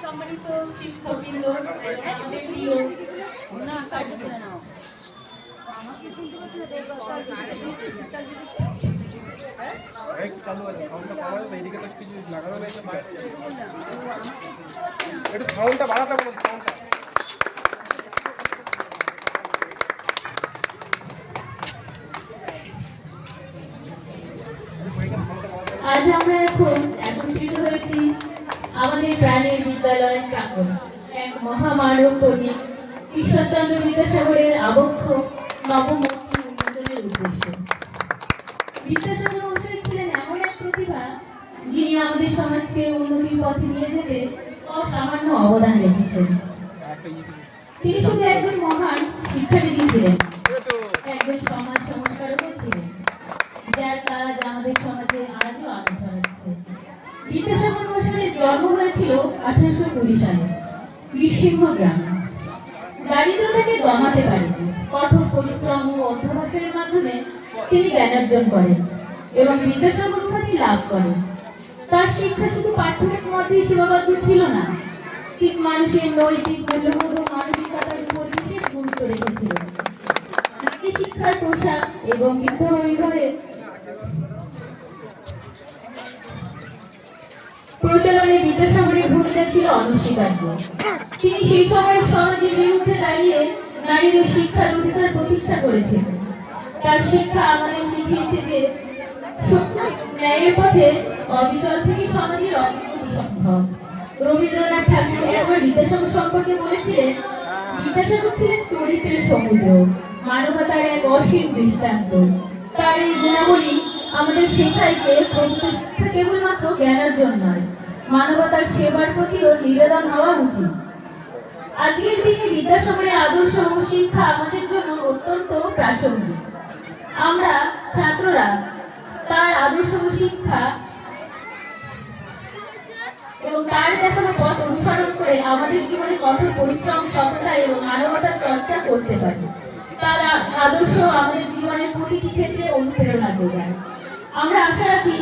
সম্মানিত শিক্ষকবৃন্দ, আমাদের প্রিয় না কাটছে না আমাকে শুনতে পাচ্ছি চালু আছে সাউন্ডটা কমানো তো এদিকে তো কিছু লাগানো নেই এটা সাউন্ডটা বাড়াতে বলো সাউন্ডটা আজ আমরা একত্রিত হয়েছি আমাদের প্রাণের বিদ্যালয় প্রাঙ্গণ এক মহামানব কবি ঈশ্বরচন্দ্র বিদ্যাসাগরের আবক্ষ নবমূর্তি উন্মোচনের উদ্দেশ্যে। বিদ্যাসাগর মহাশয় ছিলেন এমন এক প্রতিভা যিনি আমাদের সমাজকে উন্নতির পথে নিয়ে যেতে অসামান্য অবদান রেখেছেন। তিনি শুধু একজন মহান শিক্ষাবিদ ছিলেন, একজন সমাজ সংস্কারকও ছিলেন, যার কাজ আমাদের সমাজে আজও আলো ছড়াচ্ছে। বিদ্যাসাগর মহাশয়ের জন্ম হয়েছিল 1820 সালে বীরসিংহ গ্রামে। দারিদ্রতাকে দমাতে পারেনি, কঠোর পরিশ্রম ও অধ্যবসায়ের মাধ্যমে তিনি জ্ঞানার্জন করেন এবং বিদ্যাসাগর উপাধি লাভ করেন। তার শিক্ষা শুধু পাঠ্যের মধ্যেই সীমাবদ্ধ ছিল না, ঠিক মানুষের নৈতিক মূল্যবোধ ও মানবিকতার উপর বিশেষ গুরুত্ব রেখেছিল। নারী শিক্ষার পোশাক এবং বিধবা বিবাহের প্রচলনে বিদ্যাসাগরের ভূমিকা ছিল অনস্বীকার্য। তিনি সেই সময় সমাজের বিরুদ্ধে দাঁড়িয়ে নারীদের শিক্ষার অধিকার প্রতিষ্ঠা করেছিলেন। তার শিক্ষা আমাদের শিখিয়েছে যে ন্যায়ের পথে অবিচল থেকে সমাজের অগ্রগতি সম্ভব। রবীন্দ্রনাথ ঠাকুর একবার বিদ্যাসাগর সম্পর্কে বলেছিলেন, বিদ্যাসাগর ছিলেন চরিত্রের সমুদ্র, মানবতার এক অসীম দৃষ্টান্ত। তার এই গুণাবলী আমাদের শেখায় যে প্রকৃত শিক্ষা কেবলমাত্র জ্ঞানার্জন নয়, মানবতার সেবার প্রতিও নিবেদন হওয়া উচিত। আজকের দিনে বিদ্যাসাগরের আদর্শ ও শিক্ষা আমাদের জন্য অত্যন্ত প্রাসঙ্গিক। আমরা ছাত্ররা তার আদর্শ ও শিক্ষা এবং তার দেখানো পথ অনুসরণ করে আমাদের জীবনে কঠোর পরিশ্রম, সততা এবং মানবতার চর্চা করতে পারি। তার আদর্শ আমাদের জীবনের প্রতিটি ক্ষেত্রে অনুপ্রেরণা যোগায়। আমরা আশা রাখি